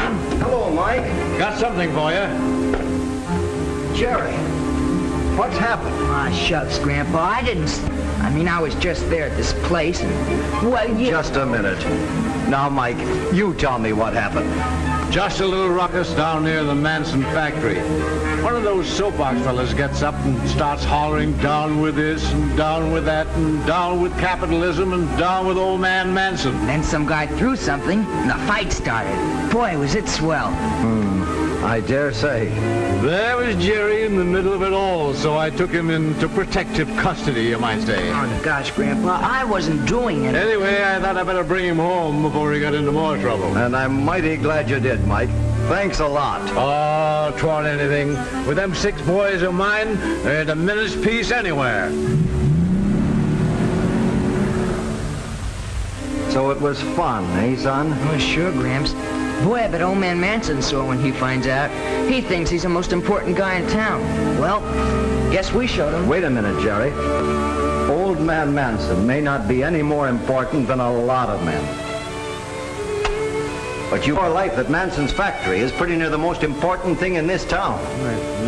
son. Hello, Mike. Got something for you. Jerry, what's happened? Ah, shucks, Grandpa. I was just there at this place and... Well, you... Just a minute. Now, Mike, you tell me what happened. Just a little ruckus down near the Manson factory. One of those soapbox fellas gets up and starts hollering down with this and down with that and down with capitalism and down with old man Manson. Then some guy threw something and the fight started. Boy, was it swell. I dare say. There was Jerry in the middle of it all, so I took him into protective custody, you might say. Oh, gosh, Grandpa, I wasn't doing it. Anyway, I thought I'd better bring him home before he got into more trouble. And I'm mighty glad you did, Mike. Thanks a lot. Oh, 'twant anything. With them 6 boys of mine, there ain't a minute's peace anywhere. So it was fun, eh, son? Oh, sure, Gramps. Boy, I bet old man Manson's sore when he finds out. He thinks he's the most important guy in town. Well, guess we showed him. Wait a minute, Jerry. Old man Manson may not be any more important than a lot of men. But your life at Manson's factory is pretty near the most important thing in this town.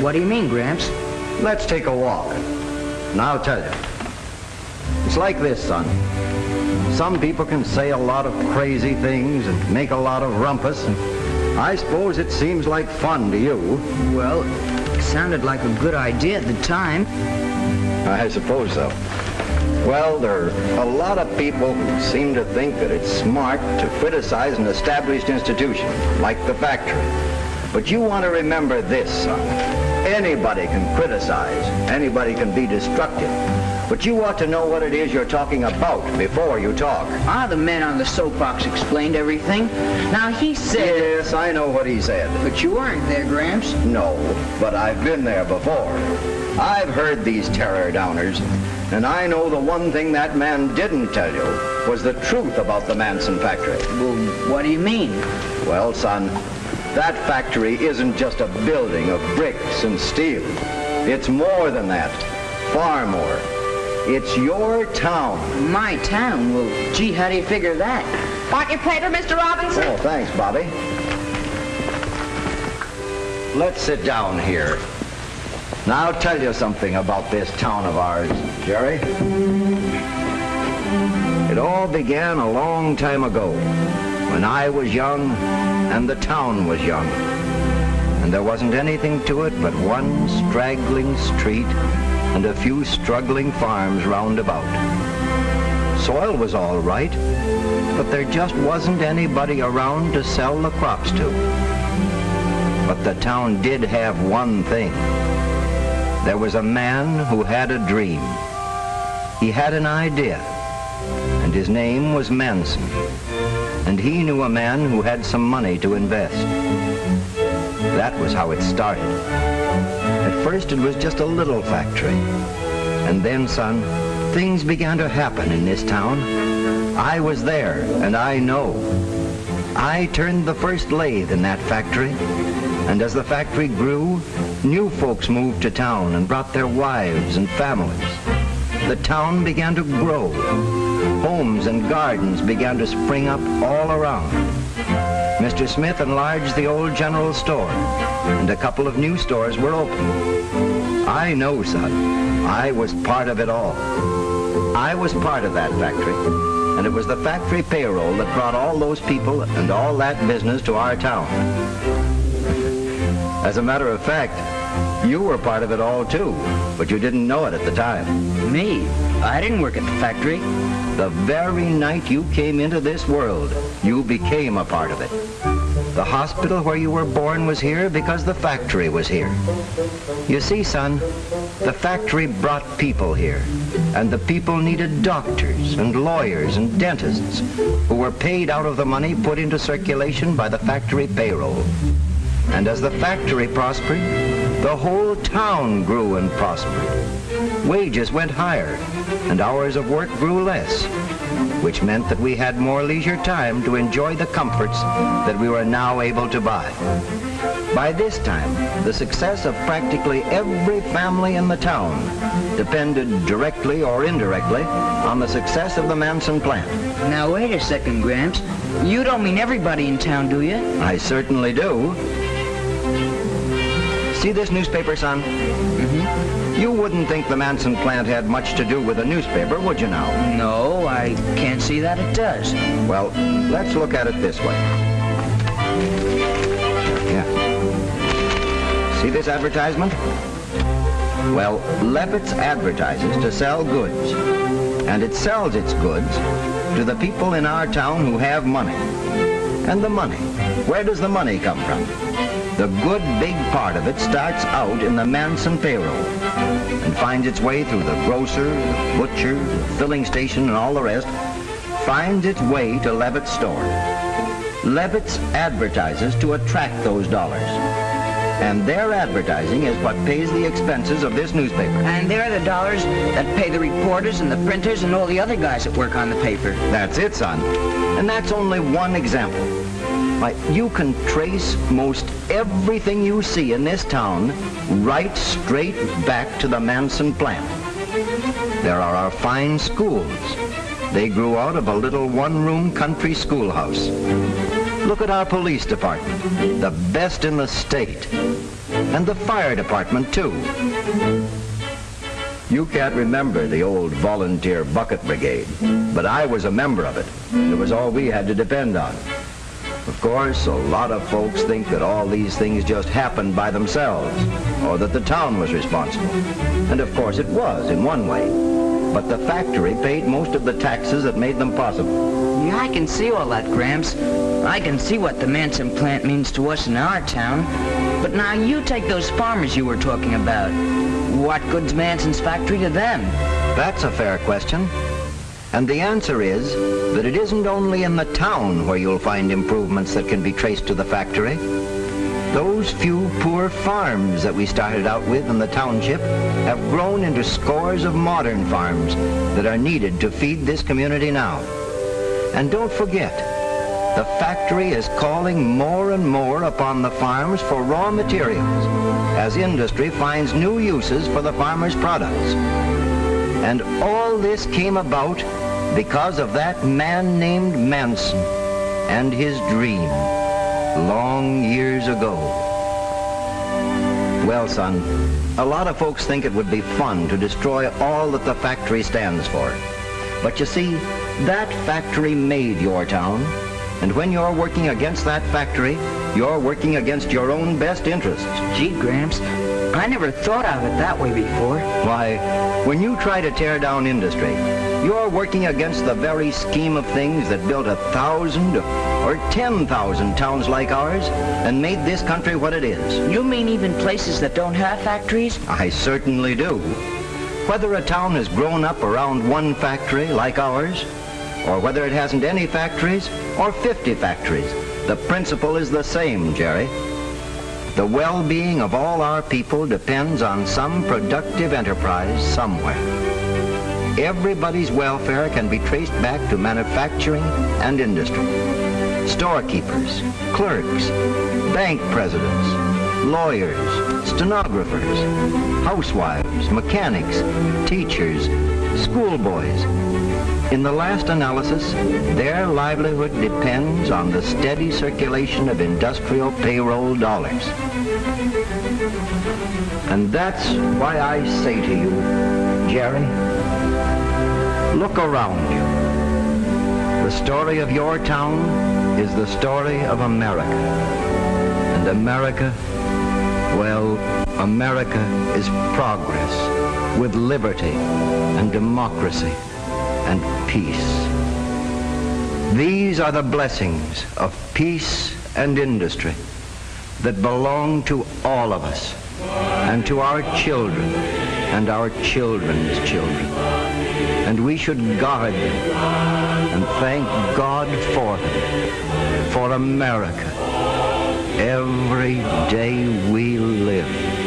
What do you mean, Gramps? Let's take a walk. And I'll tell you. It's like this, son. Some people can say a lot of crazy things and make a lot of rumpus, and I suppose it seems like fun to you. Well, it sounded like a good idea at the time. I suppose so. Well, there are a lot of people who seem to think that it's smart to criticize an established institution, like the factory. But you want to remember this, son. Anybody can criticize. Anybody can be destructive. But you ought to know what it is you're talking about before you talk. The man on the soapbox explained everything. Now, he said... Yes, I know what he said. But you weren't there, Gramps. No, but I've been there before. I've heard these terror downers, and I know the one thing that man didn't tell you was the truth about the Manson factory. Well, what do you mean? Well, son, that factory isn't just a building of bricks and steel. It's more than that. Far more. It's your town. My town? Well, gee, how do you figure that? Want your plater, Mr. Robinson? Oh, thanks, Bobby. Let's sit down here. Now I'll tell you something about this town of ours, Jerry. It all began a long time ago, when I was young and the town was young. And there wasn't anything to it but one straggling street and a few struggling farms round about. Soil was all right, but there just wasn't anybody around to sell the crops to. But the town did have one thing. There was a man who had a dream. He had an idea, and his name was Manson. And he knew a man who had some money to invest. That was how it started. At first it was just a little factory. And then, son, things began to happen in this town. I was there, and I know. I turned the first lathe in that factory. And as the factory grew, new folks moved to town and brought their wives and families. The town began to grow. Homes and gardens began to spring up all around. Mr. Smith enlarged the old general store, and a couple of new stores were opened. I know, son. I was part of it all. I was part of that factory, and it was the factory payroll that brought all those people and all that business to our town. As a matter of fact, you were part of it all too, but you didn't know it at the time. Me? I didn't work at the factory. The very night you came into this world, you became a part of it. The hospital where you were born was here because the factory was here. You see, son, the factory brought people here, and the people needed doctors and lawyers and dentists who were paid out of the money put into circulation by the factory payroll. And as the factory prospered, the whole town grew and prospered. Wages went higher, and hours of work grew less, which meant that we had more leisure time to enjoy the comforts that we were now able to buy. By this time, the success of practically every family in the town depended directly or indirectly on the success of the Manson plant. Now, wait a second, Gramps. You don't mean everybody in town, do you? I certainly do. See this newspaper, son? Mm-hmm. You wouldn't think the Manson plant had much to do with a newspaper, would you now? No, I can't see that it does. Well, let's look at it this way. Yeah. See this advertisement? Well, Levitt's advertises to sell goods, and it sells its goods to the people in our town who have money. And the money, where does the money come from? The good big part of it starts out in the Manson payroll and finds its way through the grocer, the butcher, the filling station, and all the rest, finds its way to Levitt's store. Levitt's advertises to attract those dollars. And their advertising is what pays the expenses of this newspaper. And they're the dollars that pay the reporters and the printers and all the other guys that work on the paper. That's it, son. And that's only one example. Why, you can trace most everything you see in this town right straight back to the Manson plant. There are our fine schools. They grew out of a little one-room country schoolhouse. Look at our police department, the best in the state. And the fire department, too. You can't remember the old volunteer bucket brigade, but I was a member of it. It was all we had to depend on. Of course, a lot of folks think that all these things just happened by themselves, or that the town was responsible. And of course it was, in one way. But the factory paid most of the taxes that made them possible. Yeah, I can see all that, Gramps. I can see what the Manson plant means to us in our town. But now you take those farmers you were talking about. What good's Manson's factory to them? That's a fair question. And the answer is that it isn't only in the town where you'll find improvements that can be traced to the factory. Those few poor farms that we started out with in the township have grown into scores of modern farms that are needed to feed this community now. And don't forget, the factory is calling more and more upon the farms for raw materials as industry finds new uses for the farmers' products. And all this came about because of that man named Manson and his dream long years ago. Well, son, a lot of folks think it would be fun to destroy all that the factory stands for. But you see, that factory made your town, and when you're working against that factory, you're working against your own best interests. Gee, Gramps, I never thought of it that way before. Why, when you try to tear down industry, you're working against the very scheme of things that built 1,000 or 10,000 towns like ours and made this country what it is. You mean even places that don't have factories? I certainly do. Whether a town has grown up around one factory like ours, or whether it hasn't any factories or 50 factories, the principle is the same, Jerry. The well-being of all our people depends on some productive enterprise somewhere. Everybody's welfare can be traced back to manufacturing and industry. Storekeepers, clerks, bank presidents, lawyers, stenographers, housewives, mechanics, teachers, schoolboys. In the last analysis, their livelihood depends on the steady circulation of industrial payroll dollars. And that's why I say to you, Jerry, look around you. The story of your town is the story of America. And America, well, America is progress with liberty and democracy and peace. These are the blessings of peace and industry that belong to all of us and to our children and our children's children. And we should guard them and thank God for them, for America, every day we live.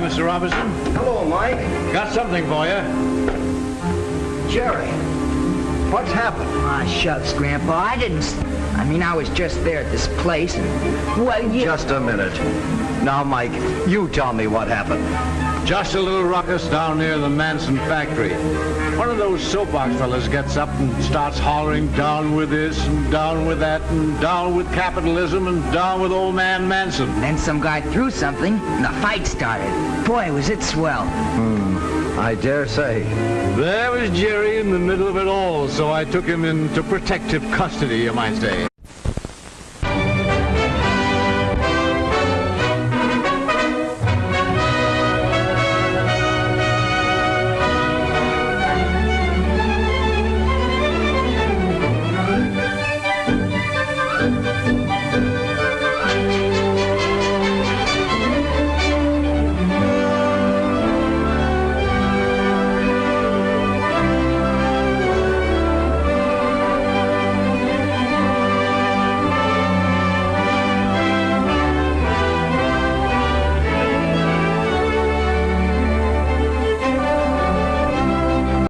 Mr. Robinson. Hello, Mike. Got something for you. Jerry, what's happened? Ah, shucks, Grandpa. I was just there at this place and, well, you... Just a minute. Now, Mike, you tell me what happened. Just a little ruckus down near the Manson factory. One of those soapbox fellas gets up and starts hollering down with this and down with that and down with capitalism and down with old man Manson. Then some guy threw something and the fight started. Boy, was it swell. I dare say. There was Jerry in the middle of it all, so I took him into protective custody, you might say.